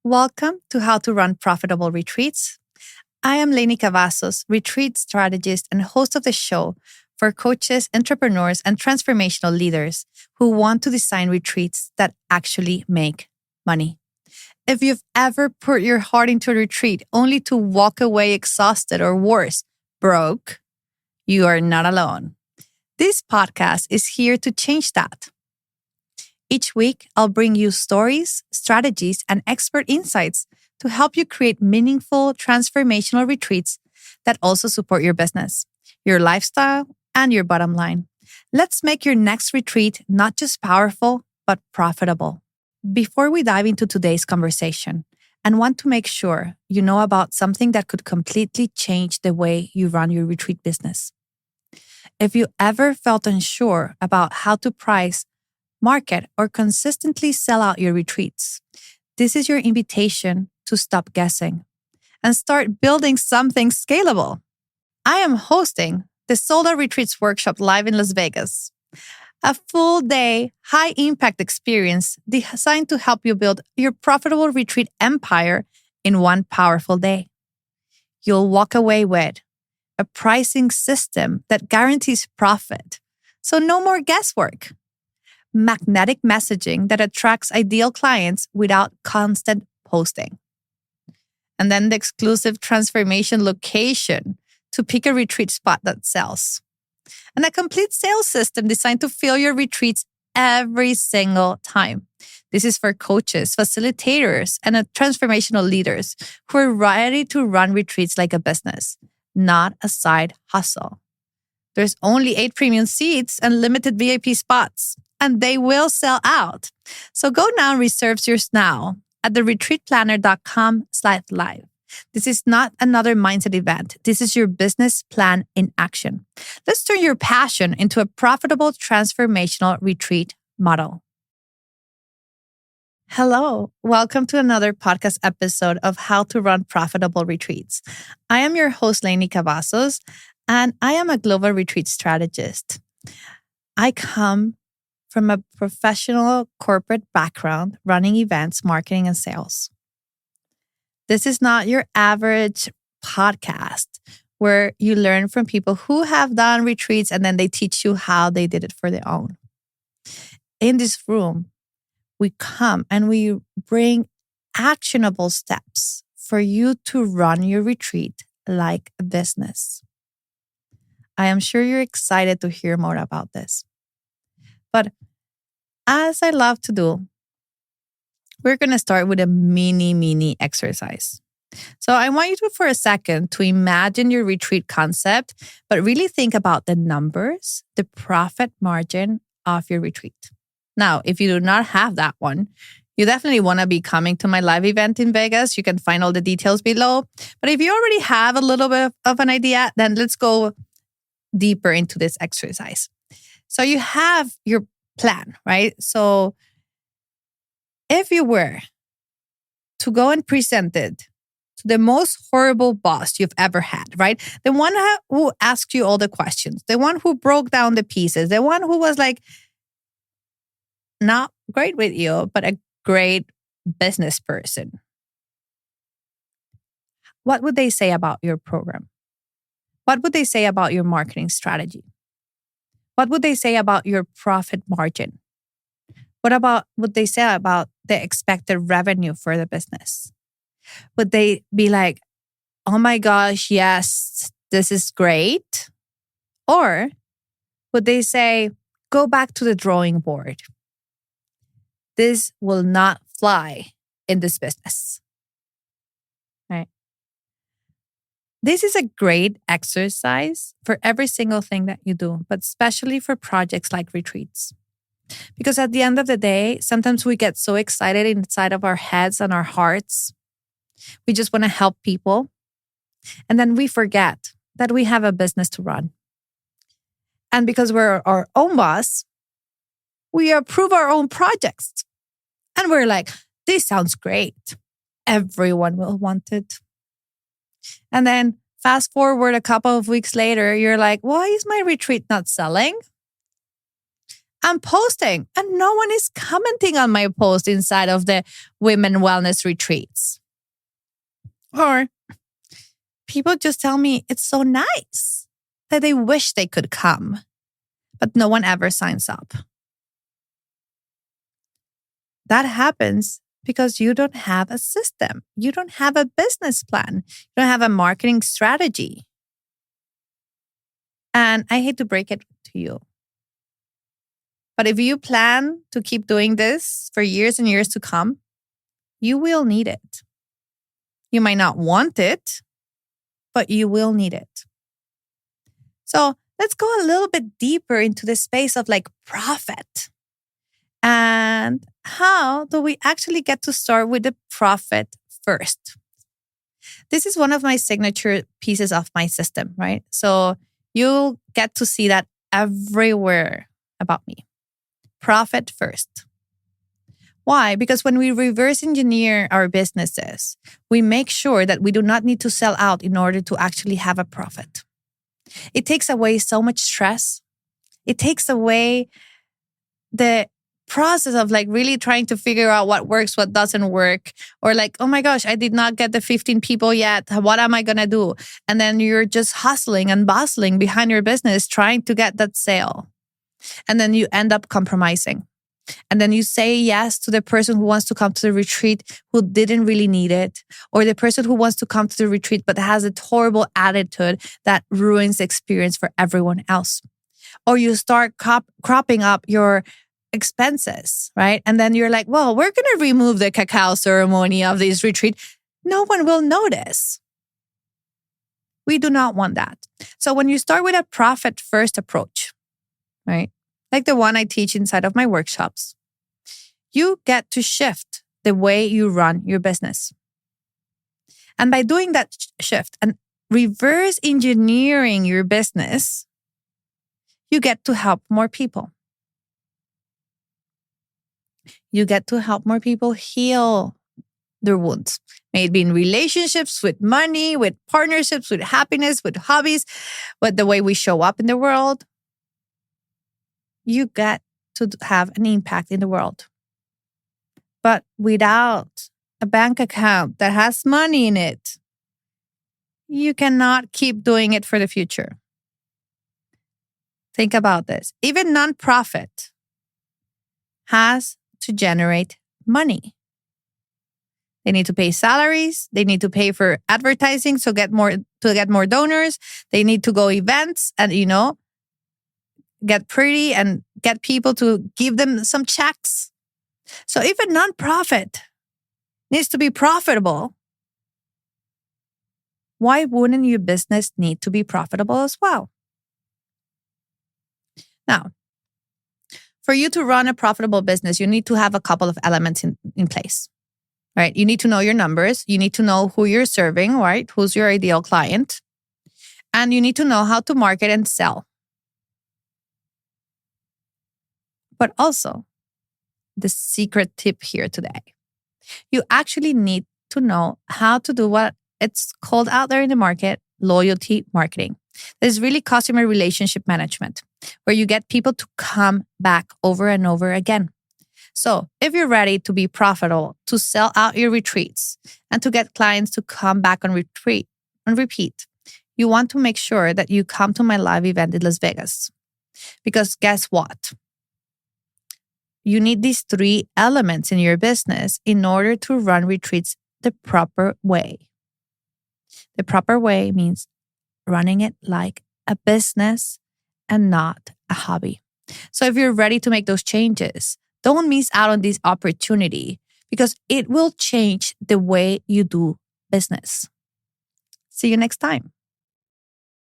Welcome to How to Run Profitable Retreats. I am Lainey Cavazos, retreat strategist and host of the show for coaches, entrepreneurs, and transformational leaders who want to design retreats that actually make money. If you've ever put your heart into a retreat only to walk away exhausted or worse, broke, you are not alone. This podcast is here to change that. Each week, I'll bring you stories, strategies, and expert insights to help you create meaningful, transformational retreats that also support your business, your lifestyle, and your bottom line. Let's make your next retreat not just powerful, but profitable. Before we dive into today's conversation, I want to make sure you know about something that could completely change the way you run your retreat business. If you ever felt unsure about how to price, market, or consistently sell out your retreats, this is your invitation to stop guessing and start building something scalable. I am hosting the Sold Out Retreats Workshop live in Las Vegas, a full-day, high-impact experience designed to help you build your profitable retreat empire in one powerful day. You'll walk away with a pricing system that guarantees profit, so no more guesswork. Magnetic messaging that attracts ideal clients without constant posting. And then the exclusive transformation location to pick a retreat spot that sells. And a complete sales system designed to fill your retreats every single time. This is for coaches, facilitators, and transformational leaders who are ready to run retreats like a business, not a side hustle. There's only 8 premium seats and limited VIP spots, and they will sell out. So go now and reserve yours now at theretreatplanner.com/live. This is not another mindset event. This is your business plan in action. Let's turn your passion into a profitable transformational retreat model. Hello, welcome to another podcast episode of How to Run Profitable Retreats. I am your host, Lainey Cavazos, and I am a global retreat strategist. I come from a professional corporate background running events, marketing, and sales. This is not your average podcast where you learn from people who have done retreats and then they teach you how they did it for their own. In this room, we come and we bring actionable steps for you to run your retreat like a business. I am sure you're excited to hear more about this. But as I love to do, we're going to start with a mini exercise. So I want you to, for a second, to imagine your retreat concept, but really think about the numbers, the profit margin of your retreat. Now, if you do not have that one, you definitely want to be coming to my live event in Vegas. You can find all the details below. But if you already have a little bit of an idea, then let's go deeper into this exercise. So you have your plan, right? So if you were to go and present it to the most horrible boss you've ever had, right? The one who asked you all the questions, the one who broke down the pieces, the one who was like not great with you, but a great business person. What would they say about your program? What would they say about your marketing strategy? What would they say about your profit margin? What would they say about the expected revenue for the business? Would they be like, oh my gosh, yes, this is great? Or would they say, go back to the drawing board? This will not fly in this business, right? This is a great exercise for every single thing that you do, but especially for projects like retreats. Because at the end of the day, sometimes we get so excited inside of our heads and our hearts. We just want to help people. And then we forget that we have a business to run. And because we're our own boss, we approve our own projects. And we're like, this sounds great. Everyone will want it. And then fast forward a couple of weeks later, you're like, why is my retreat not selling? I'm posting and no one is commenting on my post inside of the women wellness retreats. Or people just tell me it's so nice that they wish they could come, but no one ever signs up. That happens because you don't have a system. You don't have a business plan. You don't have a marketing strategy. And I hate to break it to you, but if you plan to keep doing this for years and years to come, you will need it. You might not want it, but you will need it. So let's go a little bit deeper into the space of like profit. And how do we actually get to start with the profit first? This is one of my signature pieces of my system, right? So you'll get to see that everywhere about me. Profit first. Why? Because when we reverse engineer our businesses, we make sure that we do not need to sell out in order to actually have a profit. It takes away so much stress. It takes away the process of like really trying to figure out what works, what doesn't work, or like, oh my gosh, I did not get the 15 people yet. What am I going to do? And then you're just hustling and bustling behind your business, trying to get that sale. And then you end up compromising. And then you say yes to the person who wants to come to the retreat who didn't really need it, or the person who wants to come to the retreat but has a horrible attitude that ruins the experience for everyone else. Or you start cropping up your expenses, right? And then you're like, well, we're going to remove the cacao ceremony of this retreat. No one will notice. We do not want that. So when you start with a profit first approach, right? Like the one I teach inside of my workshops, you get to shift the way you run your business. And by doing that shift and reverse engineering your business, you get to help more people. You get to help more people heal their wounds. May it be in relationships, with money, with partnerships, with happiness, with hobbies, with the way we show up in the world. You get to have an impact in the world. But without a bank account that has money in it, you cannot keep doing it for the future. Think about this. Even nonprofit has to generate money. They need to pay salaries. They need to pay for advertising to get more donors. They need to go events and, get pretty and get people to give them some checks. So if a nonprofit needs to be profitable, why wouldn't your business need to be profitable as well? Now, for you to run a profitable business, you need to have a couple of elements in place, right? You need to know your numbers. You need to know who you're serving, right? Who's your ideal client? And you need to know how to market and sell. But also, the secret tip here today, you actually need to know how to do what it's called out there in the market, loyalty marketing. There's really customer relationship management, where you get people to come back over and over again. So if you're ready to be profitable, to sell out your retreats, and to get clients to come back on repeat, you want to make sure that you come to my live event in Las Vegas. Because guess what? You need these 3 elements in your business in order to run retreats the proper way. The proper way means running it like a business and not a hobby. So if you're ready to make those changes, don't miss out on this opportunity because it will change the way you do business. See you next time.